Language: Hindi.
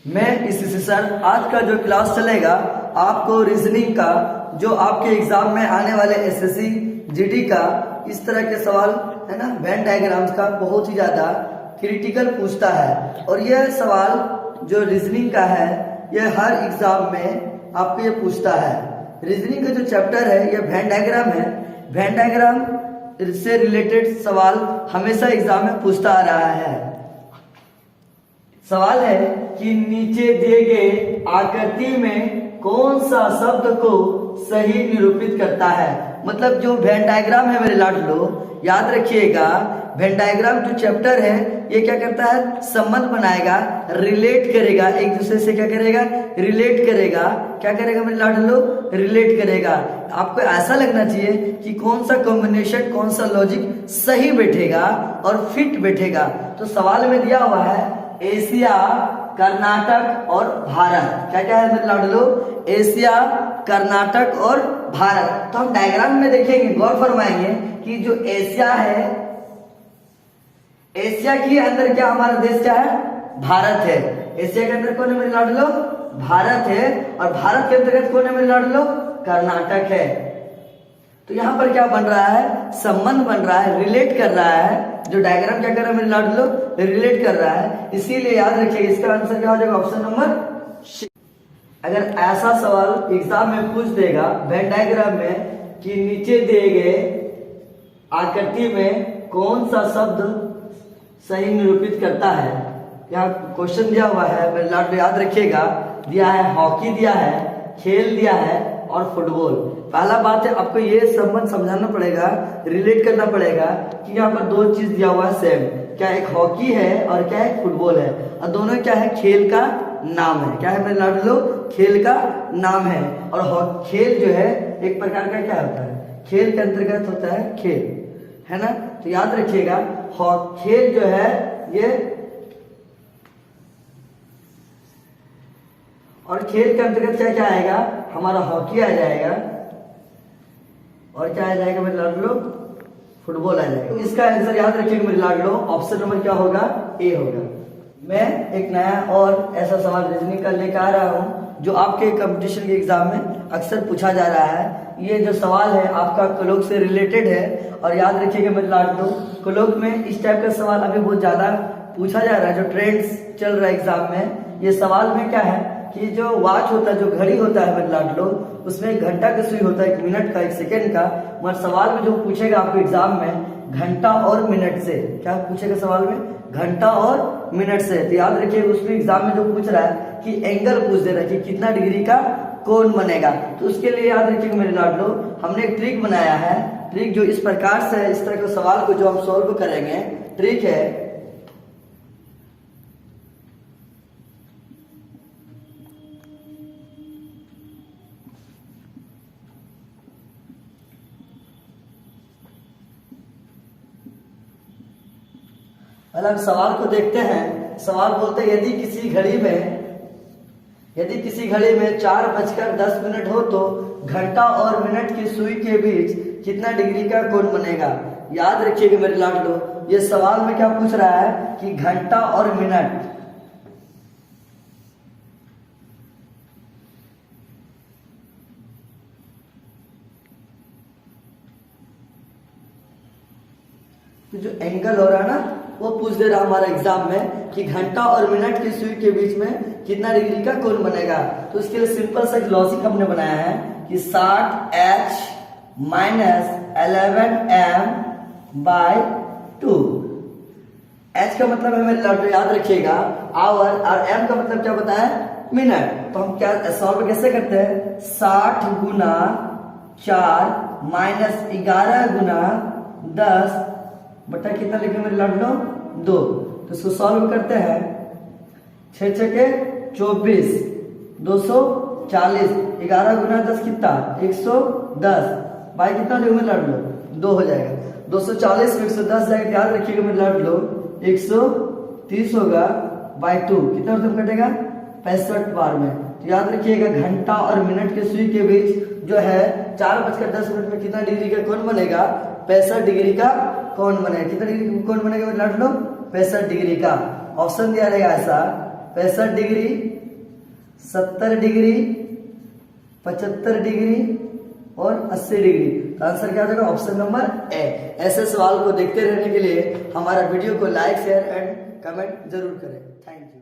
मैं इसी सर आज का जो क्लास चलेगा आपको रीजनिंग का जो आपके एग्जाम में आने वाले एसएससी जीडी का इस तरह के सवाल है ना, वेन डायग्राम्स का बहुत ही ज्यादा क्रिटिकल पूछता है। और यह सवाल जो रीजनिंग का है यह हर एग्जाम में आपको ये पूछता है। रीजनिंग का जो चैप्टर है यह वेन डायग्राम है। वेन डायग्राम से रिलेटेड सवाल हमेशा एग्जाम में पूछता आ रहा है। सवाल है कि नीचे दिए गए आकृति में कौन सा शब्द को सही निरूपित करता है। मतलब जो वेन डायग्राम है मेरे लाडलो, याद रखिएगा वेन डायग्राम जो चैप्टर है ये क्या करता है, संबंध बनाएगा, रिलेट करेगा, एक दूसरे से क्या करेगा, रिलेट करेगा। क्या करेगा मेरे लाडलो, रिलेट करेगा। आपको ऐसा लगना चाहिए कि कौन सा कॉम्बिनेशन, कौन सा लॉजिक सही बैठेगा और फिट बैठेगा। तो सवाल में दिया हुआ है एशिया, कर्नाटक और भारत। क्या क्या है मेरे लाडलो, एशिया, कर्नाटक और भारत। तो हम डायग्राम में देखेंगे, गौर फरमाएंगे कि जो एशिया है, एशिया के अंदर क्या हमारा देश क्या है, भारत है। एशिया के अंदर कौन है मेरे लाडलो, भारत है। और भारत के अंतर्गत कौन है मेरे लाडलो, कर्नाटक है। तो यहाँ पर क्या बन रहा है, संबंध बन रहा है, रिलेट कर रहा है। जो डायग्राम क्या कर रहा है मेरे लाडलो, रिलेट कर रहा है। इसीलिए याद रखिएगा इसका आंसर क्या हो जाएगा, ऑप्शन नंबर सी। अगर ऐसा सवाल एग्जाम में पूछ देगा वेन डायग्राम में कि नीचे दिए गए आकृति में कौन सा शब्द सही निरूपित करता है, यहाँ क्वेश्चन दिया हुआ है मेरे लाडलो, याद रखिएगा। दिया है हॉकी, दिया है खेल, दिया है और फुटबॉल। पहला बात है आपको ये संबंध समझाना पड़ेगा, रिलेट करना पड़ेगा कि यहाँ पर दो चीज दिया हुआ है सेम। क्या एक हॉकी है और क्या एक फुटबॉल है, और दोनों क्या है, खेल का नाम है। क्या है मेरे लाडलो, खेल का नाम है। और खेल जो है एक प्रकार का क्या होता है, खेल के अंतर्गत होता है खेल, है ना। तो याद रखिएगा खेल जो है ये, और खेल के अंतर्गत क्या क्या आएगा, हमारा हॉकी आ जाएगा, और क्या आ जाएगा मेरे लाडलो, फुटबॉल आ जाएगा। तो इसका आंसर याद रखिएगा मेरे लाडलो, ऑप्शन नंबर क्या होगा, ए होगा। मैं एक नया और ऐसा सवाल रीजनिंग का लेकर आ रहा हूँ जो आपके कंपटीशन के एग्जाम में अक्सर पूछा जा रहा है। ये जो सवाल है आपका क्लोक से रिलेटेड है। और याद रखिएगा मेरे लाडलो, क्लोक में इस टाइप का सवाल अभी बहुत ज्यादा पूछा जा रहा है, जो ट्रेंड्स चल रहा है एग्जाम में। ये सवाल में क्या है कि जो वॉच होता है, जो घड़ी होता है मेरे लाडलो, उसमें एक घंटा का सुई होता है, 1 मिनट का, 1 सेकेंड का। मगर सवाल में जो पूछेगा आपको एग्जाम में घंटा और मिनट से, क्या पूछेगा सवाल में, घंटा और मिनट से। तो याद रखिएगा उसमें एग्जाम में जो पूछ रहा है कि एंगल पूछ दे रहा है कि कितना डिग्री का कोण बनेगा। तो उसके लिए याद रखिएगा मेरे लाडलो, हमने एक ट्रिक बनाया है। ट्रिक जो इस प्रकार से है, इस तरह के सवाल को जो हम सॉल्व करेंगे, ट्रिक है हम सवाल को देखते हैं। सवाल बोलते हैं यदि किसी घड़ी में 4:10 हो तो घंटा और मिनट की सुई के बीच कितना डिग्री का कोण बनेगा। याद रखिएगा मेरे लाडलो, ये सवाल में क्या पूछ रहा है कि घंटा और मिनट, तो जो एंगल हो रहा है ना वो पूछ दे रहा हमारा एग्जाम में कि घंटा और मिनट की सुई के बीच में कितना डिग्री का कोण बनेगा। तो इसके लिए सिंपल सा लॉजिक हमने बनाया है कि 60h माइनस 11m/2। h का मतलब है मेरे लाडलो, याद रखिएगा आवर, और m का मतलब क्या बताया, मिनट। तो हम क्या सॉल्व कैसे करते हैं, 60 गुना 4 माइनस 11 गुना 10 बटा कितना लिखे मेरे लाडलो, 2। तो इसको सॉल्व करते हैं, 6 6 के 24, 240, 11 गुना 10 कितना, 110, बाई कितना लिखे मेरे लाडलो, 2 हो जाएगा। 240 में 110 जाएगा, याद रखिएगा मेरे लाडलो 130 होगा, बाई 2 कितना मतलब कटेगा, 65 बार में। तो याद रखिएगा घंटा और मिनट के सुई के बीच जो है 4:10 में कितना डिग्री का कोण बनेगा, 65 डिग्री का कोण बनेगा। कितना डिग्री कोण बनेगा लाडलो, 65 डिग्री का। ऑप्शन दिया रहेगा ऐसा 65 डिग्री, 70 डिग्री, 75 डिग्री और 80 डिग्री। तो आंसर क्या हो जाएगा? Option number A. ऐसे सवाल को देखते रहने के लिए हमारा वीडियो को लाइक, शेयर एंड कमेंट जरूर करें। Thank you.